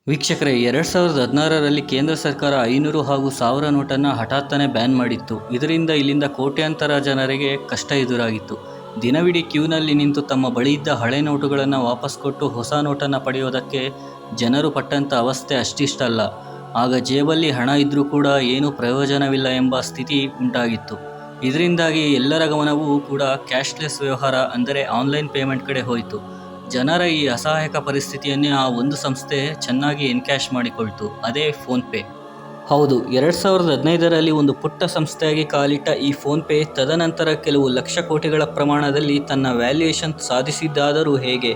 ವೀಕ್ಷಕರೇ, 2016ರಲ್ಲಿ ಕೇಂದ್ರ ಸರ್ಕಾರ 500 ಹಾಗೂ 1000 ನೋಟನ್ನು ಹಠಾತ್ತನೆ ಬ್ಯಾನ್ ಮಾಡಿತ್ತು. ಇದರಿಂದ ಇಲ್ಲಿಂದ ಕೋಟ್ಯಾಂತರ ಜನರಿಗೆ ಕಷ್ಟ ಎದುರಾಗಿತ್ತು. ದಿನವಿಡೀ ಕ್ಯೂನಲ್ಲಿ ನಿಂತು ತಮ್ಮ ಬಳಿ ಇದ್ದ ಹಳೆ ನೋಟುಗಳನ್ನು ವಾಪಸ್ ಕೊಟ್ಟು ಹೊಸ ನೋಟನ್ನು ಪಡೆಯೋದಕ್ಕೆ ಜನರು ಪಟ್ಟಂಥ ಅವಸ್ಥೆ ಅಷ್ಟಿಷ್ಟಲ್ಲ. ಆಗ ಜೇಬಲ್ಲಿ ಹಣ ಇದ್ದರೂ ಕೂಡ ಏನೂ ಪ್ರಯೋಜನವಿಲ್ಲ ಎಂಬ ಸ್ಥಿತಿ ಉಂಟಾಗಿತ್ತು. ಇದರಿಂದಾಗಿ ಎಲ್ಲರ ಗಮನವೂ ಕೂಡ ಕ್ಯಾಶ್ಲೆಸ್ ವ್ಯವಹಾರ ಅಂದರೆ ಆನ್ಲೈನ್ ಪೇಮೆಂಟ್ ಕಡೆ ಹೋಯಿತು. ಜನರ ಈ ಅಸಹಾಯಕ ಪರಿಸ್ಥಿತಿಯನ್ನೇ ಆ ಒಂದು ಸಂಸ್ಥೆ ಚೆನ್ನಾಗಿ ಎನ್ಕ್ಯಾಶ್ ಮಾಡಿಕೊಳ್ತು. ಅದೇ ಫೋನ್ಪೇ. ಹೌದು, 2015ರಲ್ಲಿ ಒಂದು ಪುಟ್ಟ ಸಂಸ್ಥೆಯಾಗಿ ಕಾಲಿಟ್ಟ ಈ ಫೋನ್ಪೇ ತದನಂತರ ಕೆಲವು ಲಕ್ಷ ಕೋಟಿಗಳ ಪ್ರಮಾಣದಲ್ಲಿ ತನ್ನ ವ್ಯಾಲ್ಯೂಯೇಷನ್ ಸಾಧಿಸಿದ್ದಾದರೂ ಹೇಗೆ?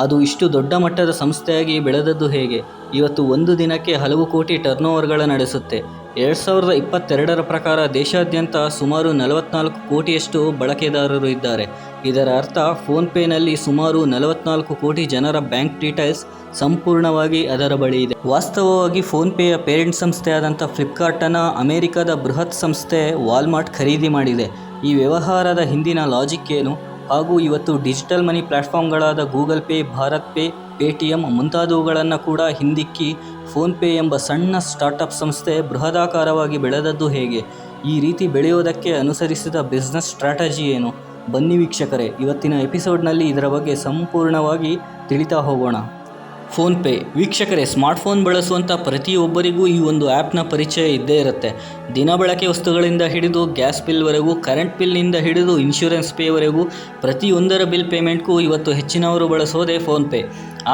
ಅದು ಇಷ್ಟು ದೊಡ್ಡ ಮಟ್ಟದ ಸಂಸ್ಥೆಯಾಗಿ ಬೆಳೆದದ್ದು ಹೇಗೆ? ಇವತ್ತು ಒಂದು ದಿನಕ್ಕೆ ಹಲವು ಕೋಟಿ ಟರ್ನೋವರ್ಗಳ ನಡೆಸುತ್ತೆ. 2022ರ ಪ್ರಕಾರ ದೇಶಾದ್ಯಂತ ಸುಮಾರು 44 ಕೋಟಿಯಷ್ಟು ಬಳಕೆದಾರರು ಇದ್ದಾರೆ. ಇದರ ಅರ್ಥ ಫೋನ್ಪೇನಲ್ಲಿ ಸುಮಾರು 44 ಕೋಟಿ ಜನರ ಬ್ಯಾಂಕ್ ಡೀಟೇಲ್ಸ್ ಸಂಪೂರ್ಣವಾಗಿ ಅದರ ಬಳಿ ಇದೆ. ವಾಸ್ತವವಾಗಿ ಫೋನ್ಪೇಯ ಪೇರೆಂಟ್ ಸಂಸ್ಥೆಯಾದಂಥ ಫ್ಲಿಪ್ಕಾರ್ಟನ್ನು ಅಮೆರಿಕದ ಬೃಹತ್ ಸಂಸ್ಥೆ ವಾಲ್ಮಾರ್ಟ್ ಖರೀದಿ ಮಾಡಿದೆ. ಈ ವ್ಯವಹಾರದ ಹಿಂದಿನ ಲಾಜಿಕ್ ಏನು? ಹಾಗೂ ಇವತ್ತು ಡಿಜಿಟಲ್ ಮನಿ ಪ್ಲ್ಯಾಟ್ಫಾರ್ಮ್ಗಳಾದ Google Pay, Bharat pay, Paytm ಮುಂತಾದವುಗಳನ್ನು ಕೂಡ ಹಿಂದಿಕ್ಕಿ ಫೋನ್ಪೇ ಎಂಬ ಸಣ್ಣ ಸ್ಟಾರ್ಟಪ್ ಸಂಸ್ಥೆ ಬೃಹದಾಕಾರವಾಗಿ ಬೆಳೆದದ್ದು ಹೇಗೆ? ಈ ರೀತಿ ಬೆಳೆಯೋದಕ್ಕೆ ಅನುಸರಿಸಿದ ಬಿಸ್ನೆಸ್ ಸ್ಟ್ರಾಟಜಿ ಏನು? ಬನ್ನಿ ವೀಕ್ಷಕರೇ, ಇವತ್ತಿನ ಎಪಿಸೋಡ್ನಲ್ಲಿ ಇದರ ಬಗ್ಗೆ ಸಂಪೂರ್ಣವಾಗಿ ತಿಳಿತಾ ಹೋಗೋಣ. ಫೋನ್ಪೇ. ವೀಕ್ಷಕರೇ, ಸ್ಮಾರ್ಟ್ಫೋನ್ ಬಳಸುವಂಥ ಪ್ರತಿಯೊಬ್ಬರಿಗೂ ಈ ಒಂದು ಆ್ಯಪ್ನ ಪರಿಚಯ ಇದ್ದೇ ಇರುತ್ತೆ. ದಿನ ಬಳಕೆ ವಸ್ತುಗಳಿಂದ ಹಿಡಿದು ಗ್ಯಾಸ್ ಬಿಲ್ವರೆಗೂ, ಕರೆಂಟ್ ಬಿಲ್ನಿಂದ ಹಿಡಿದು ಇನ್ಶೂರೆನ್ಸ್ ಪೇವರೆಗೂ ಪ್ರತಿಯೊಂದರ ಬಿಲ್ ಪೇಮೆಂಟ್ಗೂ ಇವತ್ತು ಹೆಚ್ಚಿನವರು ಬಳಸೋದೇ ಫೋನ್ಪೇ.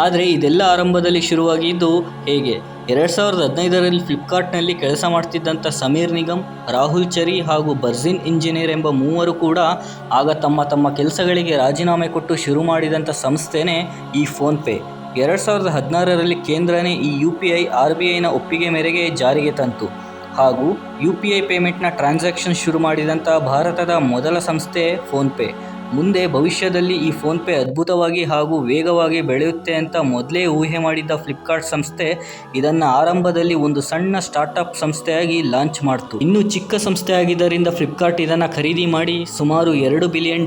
ಆದರೆ ಇದೆಲ್ಲ ಆರಂಭದಲ್ಲಿ ಶುರುವಾಗಿದ್ದು ಹೇಗೆ? 2015ರಲ್ಲಿ ಫ್ಲಿಪ್ಕಾರ್ಟ್ನಲ್ಲಿ ಕೆಲಸ ಮಾಡ್ತಿದ್ದಂಥ ಸಮೀರ್ ನಿಗಮ್, ರಾಹುಲ್ ಚರಿ ಹಾಗೂ ಬರ್ಜಿನ್ ಇಂಜಿನಿಯರ್ ಎಂಬ ಮೂವರು ಕೂಡ ಆಗ ತಮ್ಮ ಕೆಲಸಗಳಿಗೆ ರಾಜೀನಾಮೆ ಕೊಟ್ಟು ಶುರು ಮಾಡಿದಂಥ ಸಂಸ್ಥೆನೇ ಈ ಫೋನ್ಪೇ. 2016ರಲ್ಲಿ ಕೇಂದ್ರನೇ ಈ UPI RBIನ ಒಪ್ಪಿಗೆ ಮೇರೆಗೆ ಜಾರಿಗೆ ತಂತು. ಹಾಗೂ UPI ಪೇಮೆಂಟ್ನ ಟ್ರಾನ್ಸಾಕ್ಷನ್ ಶುರು ಮಾಡಿದಂಥ ಭಾರತದ ಮೊದಲ ಸಂಸ್ಥೆ ಫೋನ್ಪೇ. ಮುಂದೆ ಭವಿಷ್ಯದಲ್ಲಿ ಈ ಫೋನ್ಪೇ ಅದ್ಭುತವಾಗಿ ಹಾಗೂ ವೇಗವಾಗಿ ಬೆಳೆಯುತ್ತೆ ಅಂತ ಮೊದಲೇ ಊಹೆ ಮಾಡಿದ್ದ ಫ್ಲಿಪ್ಕಾರ್ಟ್ ಸಂಸ್ಥೆ ಇದನ್ನು ಆರಂಭದಲ್ಲಿ ಒಂದು ಸಣ್ಣ ಸ್ಟಾರ್ಟಪ್ ಸಂಸ್ಥೆಯಾಗಿ ಲಾಂಚ್ ಮಾಡ್ತು. ಇನ್ನೂ ಚಿಕ್ಕ ಸಂಸ್ಥೆಯಾಗಿದ್ದರಿಂದ ಫ್ಲಿಪ್ಕಾರ್ಟ್ ಇದನ್ನು ಖರೀದಿ ಮಾಡಿ ಸುಮಾರು $2 ಬಿಲಿಯನ್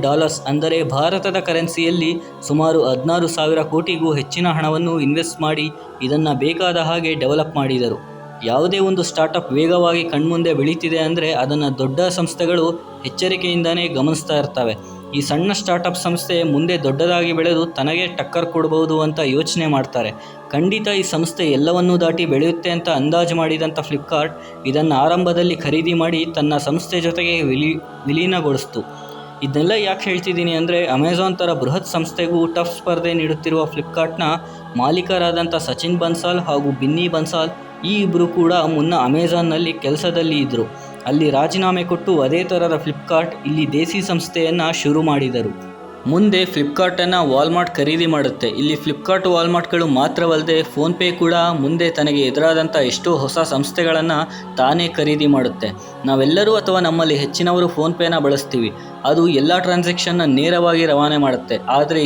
ಅಂದರೆ ಭಾರತದ ಕರೆನ್ಸಿಯಲ್ಲಿ ಸುಮಾರು 16,000 ಕೋಟಿಗೂ ಹೆಚ್ಚಿನ ಹಣವನ್ನು ಇನ್ವೆಸ್ಟ್ ಮಾಡಿ ಇದನ್ನು ಬೇಕಾದ ಹಾಗೆ ಡೆವಲಪ್ ಮಾಡಿದರು. ಯಾವುದೇ ಒಂದು ಸ್ಟಾರ್ಟಪ್ ವೇಗವಾಗಿ ಕಣ್ಮುಂದೆ ಬೆಳೀತಿದೆ ಅಂದರೆ ಅದನ್ನು ದೊಡ್ಡ ಸಂಸ್ಥೆಗಳು ಎಚ್ಚರಿಕೆಯಿಂದನೇ ಗಮನಿಸ್ತಾ ಇರ್ತವೆ. ಈ ಸಣ್ಣ ಸ್ಟಾರ್ಟಪ್ ಸಂಸ್ಥೆ ಮುಂದೆ ದೊಡ್ಡದಾಗಿ ಬೆಳೆದು ತನಗೆ ಟಕ್ಕರ್ ಕೊಡಬಹುದು ಅಂತ ಯೋಚನೆ ಮಾಡ್ತಾರೆ. ಖಂಡಿತ ಈ ಸಂಸ್ಥೆ ಎಲ್ಲವನ್ನೂ ದಾಟಿ ಬೆಳೆಯುತ್ತೆ ಅಂತ ಅಂದಾಜು ಮಾಡಿದಂಥ ಫ್ಲಿಪ್ಕಾರ್ಟ್ ಇದನ್ನು ಆರಂಭದಲ್ಲಿ ಖರೀದಿ ಮಾಡಿ ತನ್ನ ಸಂಸ್ಥೆ ಜೊತೆಗೆ ವಿಲೀನಗೊಳಿಸ್ತು. ಇದನ್ನೆಲ್ಲ ಯಾಕೆ ಹೇಳ್ತಿದ್ದೀನಿ ಅಂದರೆ, ಅಮೆಜಾನ್ ಥರ ಬೃಹತ್ ಸಂಸ್ಥೆಗೂ ಟಫ್ ಸ್ಪರ್ಧೆ ನೀಡುತ್ತಿರುವ ಫ್ಲಿಪ್ಕಾರ್ಟ್ನ ಮಾಲೀಕರಾದಂಥ ಸಚಿನ್ ಬನ್ಸಾಲ್ ಹಾಗೂ ಬಿನ್ನಿ ಬನ್ಸಾಲ್ ಈ ಇಬ್ಬರು ಕೂಡ ಮುನ್ನ ಅಮೆಜಾನ್ನಲ್ಲಿ ಕೆಲಸದಲ್ಲಿ ಇದ್ದರು. ಅಲ್ಲಿ ರಾಜೀನಾಮೆ ಕೊಟ್ಟು ಅದೇ ಥರದ ಫ್ಲಿಪ್ಕಾರ್ಟ್ ಇಲ್ಲಿ ದೇಸಿ ಸಂಸ್ಥೆಯನ್ನು ಶುರು ಮಾಡಿದರು. ಮುಂದೆ ಫ್ಲಿಪ್ಕಾರ್ಟನ್ನು ವಾಲ್ಮಾರ್ಟ್ ಖರೀದಿ ಮಾಡುತ್ತೆ. ಇಲ್ಲಿ ಫ್ಲಿಪ್ಕಾರ್ಟ್ ವಾಲ್ಮಾರ್ಟ್ಗಳು ಮಾತ್ರವಲ್ಲದೆ ಫೋನ್ಪೇ ಕೂಡ ಮುಂದೆ ತನಗೆ ಎದುರಾದಂಥ ಎಷ್ಟೋ ಹೊಸ ಸಂಸ್ಥೆಗಳನ್ನು ತಾನೇ ಖರೀದಿ ಮಾಡುತ್ತೆ. ನಾವೆಲ್ಲರೂ ಅಥವಾ ನಮ್ಮಲ್ಲಿ ಹೆಚ್ಚಿನವರು ಫೋನ್ಪೇನ ಬಳಸ್ತೀವಿ. ಅದು ಎಲ್ಲ ಟ್ರಾನ್ಸಾಕ್ಷನ್ನ ನೇರವಾಗಿ ರವಾನೆ ಮಾಡುತ್ತೆ. ಆದರೆ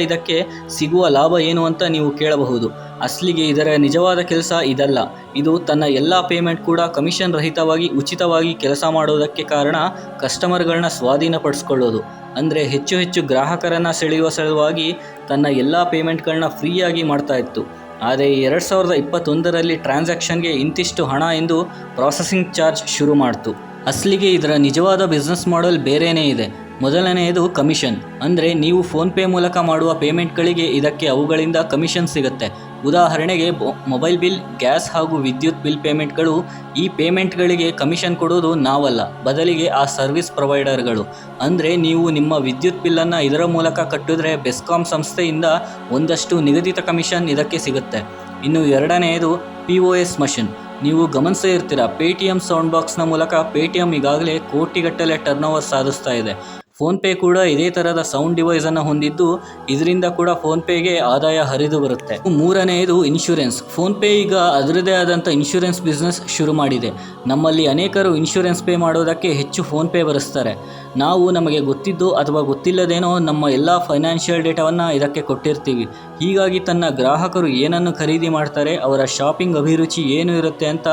ಇದಕ್ಕೆ ಸಿಗುವ ಲಾಭ ಏನು ಅಂತ ನೀವು ಕೇಳಬಹುದು. ಅಸಲಿಗೆ ಇದರ ನಿಜವಾದ ಕೆಲಸ ಇದಲ್ಲ. ಇದು ತನ್ನ ಎಲ್ಲ ಪೇಮೆಂಟ್ ಕೂಡ ಕಮಿಷನ್ ರಹಿತವಾಗಿ ಉಚಿತವಾಗಿ ಕೆಲಸ ಮಾಡೋದಕ್ಕೆ ಕಾರಣ ಕಸ್ಟಮರ್ಗಳನ್ನ ಸ್ವಾಧೀನಪಡಿಸ್ಕೊಳ್ಳೋದು. ಅಂದರೆ ಹೆಚ್ಚು ಗ್ರಾಹಕರನ್ನು ಸೆಳೆಯುವ ಸಲುವಾಗಿ ತನ್ನ ಎಲ್ಲ ಪೇಮೆಂಟ್ಗಳನ್ನ ಫ್ರೀಯಾಗಿ ಮಾಡ್ತಾ ಇತ್ತು. ಆದರೆ 2021ರಲ್ಲಿ ಟ್ರಾನ್ಸಾಕ್ಷನ್ಗೆ ಇಂತಿಷ್ಟು ಹಣ ಎಂದು ಪ್ರಾಸೆಸಿಂಗ್ ಚಾರ್ಜ್ ಶುರು ಮಾಡ್ತು. ಅಸಲಿಗೆ ಇದರ ನಿಜವಾದ ಬಿಸ್ನೆಸ್ ಮಾಡೆಲ್ ಬೇರೆಯೇ ಇದೆ. ಮೊದಲನೆಯದು ಕಮಿಷನ್. ಅಂದರೆ ನೀವು ಫೋನ್ಪೇ ಮೂಲಕ ಮಾಡುವ ಪೇಮೆಂಟ್ಗಳಿಗೆ ಇದಕ್ಕೆ ಅವುಗಳಿಂದ ಕಮಿಷನ್ ಸಿಗುತ್ತೆ. ಉದಾಹರಣೆಗೆ ಮೊಬೈಲ್ ಬಿಲ್, ಗ್ಯಾಸ್ ಹಾಗೂ ವಿದ್ಯುತ್ ಬಿಲ್ ಪೇಮೆಂಟ್ಗಳು. ಈ ಪೇಮೆಂಟ್ಗಳಿಗೆ ಕಮಿಷನ್ ಕೊಡೋದು ನಾವಲ್ಲ, ಬದಲಿಗೆ ಆ ಸರ್ವಿಸ್ ಪ್ರೊವೈಡರ್ಗಳು. ಅಂದರೆ ನೀವು ನಿಮ್ಮ ವಿದ್ಯುತ್ ಬಿಲ್ಲನ್ನು ಇದರ ಮೂಲಕ ಕಟ್ಟಿದ್ರೆ ಬೆಸ್ಕಾಂ ಸಂಸ್ಥೆಯಿಂದ ಒಂದಷ್ಟು ನಿಗದಿತ ಕಮಿಷನ್ ಇದಕ್ಕೆ ಸಿಗುತ್ತೆ. ಇನ್ನು ಎರಡನೆಯದು POS ಮಷಿನ್. ನೀವು ಗಮನಿಸೇ ಇರ್ತೀರ, ಪೇಟಿಎಂ ಸೌಂಡ್ ಬಾಕ್ಸ್ನ ಮೂಲಕ ಪೇಟಿಎಂ ಈಗಾಗಲೇ ಕೋಟಿಗಟ್ಟಲೆ ಟರ್ನೋವರ್ ಸಾಧಿಸ್ತಾ ಇದೆ. ಫೋನ್ಪೇ ಕೂಡ ಇದೇ ಥರದ ಸೌಂಡ್ ಡಿವೈಸನ್ನು ಹೊಂದಿದ್ದು ಇದರಿಂದ ಕೂಡ ಫೋನ್ಪೇಗೆ ಆದಾಯ ಹರಿದು ಬರುತ್ತೆ. ಮೂರನೆಯದು ಇನ್ಶೂರೆನ್ಸ್. ಫೋನ್ಪೇ ಈಗ ಅದರದೇ ಆದಂಥ ಇನ್ಶೂರೆನ್ಸ್ ಬಿಸ್ನೆಸ್ ಶುರು ಮಾಡಿದೆ. ನಮ್ಮಲ್ಲಿ ಅನೇಕರು ಇನ್ಶೂರೆನ್ಸ್ ಪೇ ಮಾಡೋದಕ್ಕೆ ಹೆಚ್ಚು ಫೋನ್ಪೇ ಬಳಸ್ತಾರೆ. ನಾವು ನಮಗೆ ಗೊತ್ತಿದ್ದು ಅಥವಾ ಗೊತ್ತಿಲ್ಲದೇನೋ ನಮ್ಮ ಎಲ್ಲ ಫೈನಾನ್ಷಿಯಲ್ ಡೇಟಾವನ್ನು ಇದಕ್ಕೆ ಕೊಟ್ಟಿರ್ತೀವಿ. ಹೀಗಾಗಿ ತನ್ನ ಗ್ರಾಹಕರು ಏನನ್ನು ಖರೀದಿ ಮಾಡ್ತಾರೆ, ಅವರ ಶಾಪಿಂಗ್ ಅಭಿರುಚಿ ಏನು ಇರುತ್ತೆ ಅಂತ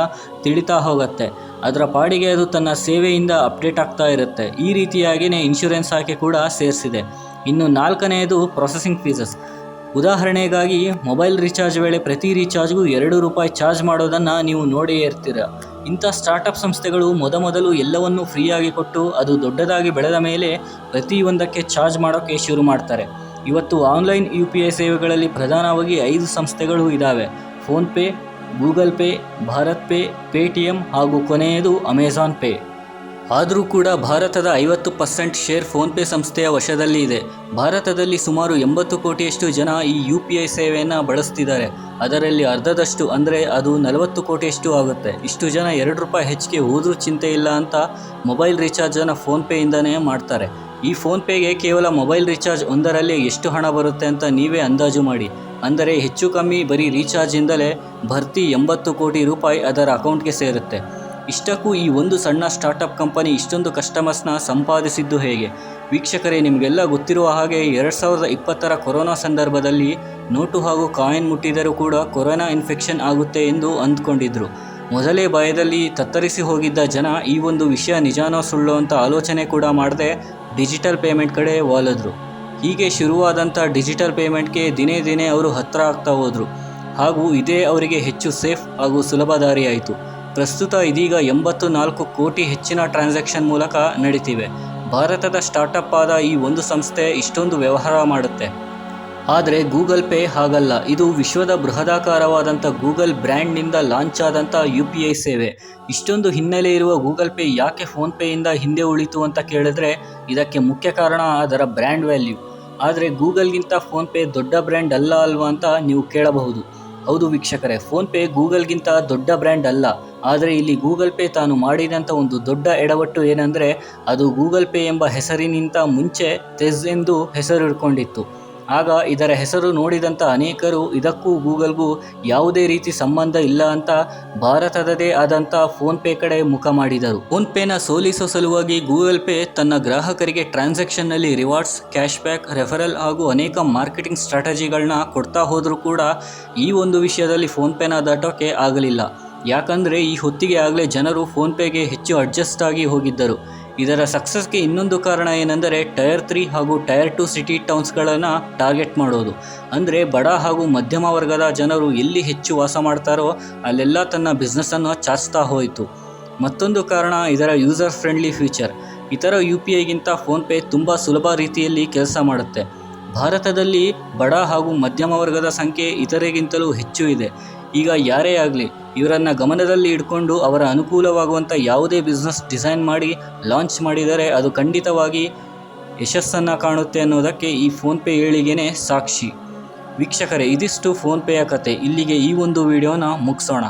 ತಿಳಿತಾ ಹೋಗುತ್ತೆ. ಅದರ ಪಾಡಿಗೆ ಅದು ತನ್ನ ಸೇವೆಯಿಂದ ಅಪ್ಡೇಟ್ ಆಗ್ತಾ ಇರುತ್ತೆ. ಈ ರೀತಿಯಾಗಿಯೇ ಇನ್ಶೂರೆನ್ಸ್ ಆಕೆ ಕೂಡ ಸೇರಿಸಿದೆ. ಇನ್ನು ನಾಲ್ಕನೆಯದು ಪ್ರೊಸೆಸಿಂಗ್ ಫೀಸಸ್. ಉದಾಹರಣೆಗಾಗಿ ಮೊಬೈಲ್ ರೀಚಾರ್ಜ್ ವೇಳೆ ಪ್ರತಿ ರೀಚಾರ್ಜ್ಗೂ ₹2 ಚಾರ್ಜ್ ಮಾಡೋದನ್ನು ನೀವು ನೋಡೇ ಇರ್ತೀರ. ಇಂಥ ಸ್ಟಾರ್ಟಪ್ ಸಂಸ್ಥೆಗಳು ಮೊದಮೊದಲು ಎಲ್ಲವನ್ನೂ ಫ್ರೀಯಾಗಿ ಕೊಟ್ಟು ಅದು ದೊಡ್ಡದಾಗಿ ಬೆಳೆದ ಮೇಲೆ ಪ್ರತಿಯೊಂದಕ್ಕೆ ಚಾರ್ಜ್ ಮಾಡೋಕ್ಕೆ ಶುರು ಮಾಡ್ತಾರೆ. ಇವತ್ತು ಆನ್ಲೈನ್ UPI ಸೇವೆಗಳಲ್ಲಿ ಪ್ರಧಾನವಾಗಿ 5 ಸಂಸ್ಥೆಗಳು ಇದ್ದಾವೆ: PhonePe, Google Pay, Bharat pay, Paytm ಹಾಗೂ ಕೊನೆಯದು ಅಮೆಜಾನ್ ಪೇ. ಆದರೂ ಕೂಡ ಭಾರತದ 50% ಶೇರ್ ಫೋನ್ಪೇ ಸಂಸ್ಥೆಯ ವಶದಲ್ಲಿ ಇದೆ. ಭಾರತದಲ್ಲಿ ಸುಮಾರು 80 ಕೋಟಿಯಷ್ಟು ಜನ ಈ UPI ಸೇವೆಯನ್ನು ಬಳಸ್ತಿದ್ದಾರೆ. ಅದರಲ್ಲಿ ಅರ್ಧದಷ್ಟು ಅಂದರೆ ಅದು 40 ಕೋಟಿಯಷ್ಟು ಆಗುತ್ತೆ. ಇಷ್ಟು ಜನ ₹2 ಹೆಚ್ಚಿಗೆ ಹೋದ್ರೂ ಚಿಂತೆ ಇಲ್ಲ ಅಂತ ಮೊಬೈಲ್ ರೀಚಾರ್ಜನ್ನು ಫೋನ್ಪೇಯಿಂದನೇ ಮಾಡ್ತಾರೆ. ಈ ಫೋನ್ಪೇಗೆ ಕೇವಲ ಮೊಬೈಲ್ ರೀಚಾರ್ಜ್ ಒಂದರಲ್ಲಿ ಎಷ್ಟು ಹಣ ಬರುತ್ತೆ ಅಂತ ನೀವೇ ಅಂದಾಜು ಮಾಡಿ. ಅಂದರೆ ಹೆಚ್ಚು ಕಮ್ಮಿ ಬರೀ ರೀಚಾರ್ಜಿಂದಲೇ ಭರ್ತಿ ₹80 ಕೋಟಿ ಅದರ ಅಕೌಂಟ್ಗೆ ಸೇರುತ್ತೆ. ಇಷ್ಟಕ್ಕೂ ಈ ಒಂದು ಸಣ್ಣ ಸ್ಟಾರ್ಟಪ್ ಕಂಪನಿ ಇಷ್ಟೊಂದು ಕಸ್ಟಮರ್ಸ್ನ ಸಂಪಾದಿಸಿದ್ದು ಹೇಗೆ? ವೀಕ್ಷಕರೇ, ನಿಮಗೆಲ್ಲ ಗೊತ್ತಿರುವ ಹಾಗೆ 2020ರ ಕೊರೋನಾ ಸಂದರ್ಭದಲ್ಲಿ ನೋಟು ಹಾಗೂ ಕಾಯಿನ್ ಮುಟ್ಟಿದರೂ ಕೂಡ ಕೊರೋನಾ ಇನ್ಫೆಕ್ಷನ್ ಆಗುತ್ತೆ ಎಂದು ಅಂದ್ಕೊಂಡಿದ್ರು. ಮೊದಲೇ ಭಯದಲ್ಲಿ ತತ್ತರಿಸಿ ಹೋಗಿದ್ದ ಜನ ಈ ಒಂದು ವಿಷಯ ನಿಜಾನೋ ಸುಳ್ಳೋ ಅಂತ ಆಲೋಚನೆ ಕೂಡ ಮಾಡದೆ ಡಿಜಿಟಲ್ ಪೇಮೆಂಟ್ ಕಡೆ ವಾಲಿದ್ರು. ಹೀಗೆ ಶುರುವಾದಂಥ ಡಿಜಿಟಲ್ ಪೇಮೆಂಟ್ಗೆ ದಿನೇ ದಿನೇ ಅವರು ಹತ್ತಿರ ಆಗ್ತಾ ಹೋದರು ಹಾಗೂ ಇದೇ ಅವರಿಗೆ ಹೆಚ್ಚು ಸೇಫ್ ಹಾಗೂ ಸುಲಭ ದಾರಿಯಾಯಿತು. ಪ್ರಸ್ತುತ ಇದೀಗ 84 ಕೋಟಿ ಹೆಚ್ಚಿನ ಟ್ರಾನ್ಸಾಕ್ಷನ್ ಮೂಲಕ ನಡೀತಿವೆ. ಭಾರತದ ಸ್ಟಾರ್ಟಪ್ ಆದ ಈ ಒಂದು ಸಂಸ್ಥೆ ಇಷ್ಟೊಂದು ವ್ಯವಹಾರ ಮಾಡುತ್ತೆ. ಆದರೆ ಗೂಗಲ್ ಪೇ ಹಾಗಲ್ಲ. ಇದು ವಿಶ್ವದ ಬೃಹದಾಕಾರವಾದಂಥ ಗೂಗಲ್ ಬ್ರ್ಯಾಂಡ್ನಿಂದ ಲಾಂಚ್ ಆದಂಥ UPI ಸೇವೆ. ಇಷ್ಟೊಂದು ಹಿನ್ನೆಲೆ ಇರುವ ಗೂಗಲ್ ಪೇ ಯಾಕೆ ಫೋನ್ಪೇಯಿಂದ ಹಿಂದೆ ಉಳಿತು ಅಂತ ಕೇಳಿದ್ರೆ ಇದಕ್ಕೆ ಮುಖ್ಯ ಕಾರಣ ಅದರ ಬ್ರ್ಯಾಂಡ್ ವ್ಯಾಲ್ಯೂ. ಆದರೆ ಗೂಗಲ್ಗಿಂತ ಫೋನ್ಪೇ ದೊಡ್ಡ ಬ್ರ್ಯಾಂಡ್ ಅಲ್ಲ ಅಲ್ವಾ ಅಂತ ನೀವು ಕೇಳಬಹುದು. ಹೌದು ವೀಕ್ಷಕರೇ, ಫೋನ್ಪೇ ಗೂಗಲ್ಗಿಂತ ದೊಡ್ಡ ಬ್ರ್ಯಾಂಡ್ ಅಲ್ಲ. ಆದರೆ ಇಲ್ಲಿ ಗೂಗಲ್ ಪೇ ತಾನು ಮಾಡಿದಂಥ ಒಂದು ದೊಡ್ಡ ಎಡವಟ್ಟು ಏನಂದರೆ ಅದು ಗೂಗಲ್ ಪೇ ಎಂಬ ಹೆಸರಿನಿಂತ ಮುಂಚೆ ತೆಜ್ ಎಂದು ಹೆಸರು ಇಟ್ಕೊಂಡಿತ್ತು. ಆಗ ಇದರ ಹೆಸರು ನೋಡಿದಂಥ ಅನೇಕರು ಇದಕ್ಕೂ ಗೂಗಲ್ಗೂ ಯಾವುದೇ ರೀತಿ ಸಂಬಂಧ ಇಲ್ಲ ಅಂತ ಭಾರತದದೇ ಆದಂಥ ಫೋನ್ಪೇ ಕಡೆ ಮುಖ ಮಾಡಿದರು. ಫೋನ್ಪೇನ ಸೋಲಿಸೋ ಸಲುವಾಗಿ ಗೂಗಲ್ ಪೇ ತನ್ನ ಗ್ರಾಹಕರಿಗೆ ಟ್ರಾನ್ಸಾಕ್ಷನ್ನಲ್ಲಿ ರಿವಾರ್ಡ್ಸ್, ಕ್ಯಾಶ್ ಬ್ಯಾಕ್, ರೆಫರಲ್ ಹಾಗೂ ಅನೇಕ ಮಾರ್ಕೆಟಿಂಗ್ ಸ್ಟ್ರಾಟಜಿಗಳನ್ನ ಕೊಡ್ತಾ ಹೋದರೂ ಕೂಡ ಈ ಒಂದು ವಿಷಯದಲ್ಲಿ ಫೋನ್ಪೇನ ದಾಟೋಕ್ಕೆ ಆಗಲಿಲ್ಲ. ಯಾಕಂದರೆ ಈ ಹೊತ್ತಿಗೆ ಆಗಲೇ ಜನರು ಫೋನ್ಪೇಗೆ ಹೆಚ್ಚು ಅಡ್ಜಸ್ಟ್ ಆಗಿ ಹೋಗಿದ್ದರು. ಇದರ ಸಕ್ಸಸ್ಗೆ ಇನ್ನೊಂದು ಕಾರಣ ಏನೆಂದರೆ ಟೈರ್ 3 ಹಾಗೂ ಟೈರ್ 2 ಸಿಟಿ ಟೌನ್ಸ್ಗಳನ್ನು ಟಾರ್ಗೆಟ್ ಮಾಡೋದು. ಅಂದರೆ ಬಡ ಹಾಗೂ ಮಧ್ಯಮ ವರ್ಗದ ಜನರು ಎಲ್ಲಿ ಹೆಚ್ಚು ವಾಸ ಮಾಡ್ತಾರೋ ಅಲ್ಲೆಲ್ಲ ತನ್ನ ಬಿಸ್ನೆಸ್ಸನ್ನು ಚಾಚ್ತಾ ಹೋಯಿತು. ಮತ್ತೊಂದು ಕಾರಣ ಇದರ ಯೂಸರ್ ಫ್ರೆಂಡ್ಲಿ ಫೀಚರ್. ಇತರ UPIಗಿಂತ ಫೋನ್ಪೇ ತುಂಬ ಸುಲಭ ರೀತಿಯಲ್ಲಿ ಕೆಲಸ ಮಾಡುತ್ತೆ. ಭಾರತದಲ್ಲಿ ಬಡ ಹಾಗೂ ಮಧ್ಯಮ ವರ್ಗದ ಸಂಖ್ಯೆ ಇತರೆಗಿಂತಲೂ ಹೆಚ್ಚು ಇದೆ. ಈಗ ಯಾರೇ ಆಗಲಿ ಇವರನ್ನು ಗಮನದಲ್ಲಿ ಇಟ್ಕೊಂಡು ಅವರ ಅನುಕೂಲವಾಗುವಂಥ ಯಾವುದೇ ಬಿಸ್ನೆಸ್ ಡಿಸೈನ್ ಮಾಡಿ ಲಾಂಚ್ ಮಾಡಿದರೆ ಅದು ಖಂಡಿತವಾಗಿ ಯಶಸ್ಸನ್ನು ಕಾಣುತ್ತೆ ಅನ್ನೋದಕ್ಕೆ ಈ ಫೋನ್ಪೇ ಏಳಿಗೆನೇ ಸಾಕ್ಷಿ. ವೀಕ್ಷಕರೇ, ಇದಿಷ್ಟು ಫೋನ್ಪೇಯ ಕತೆ. ಇಲ್ಲಿಗೆ ಈ ಒಂದು ವಿಡಿಯೋನ ಮುಗಿಸೋಣ.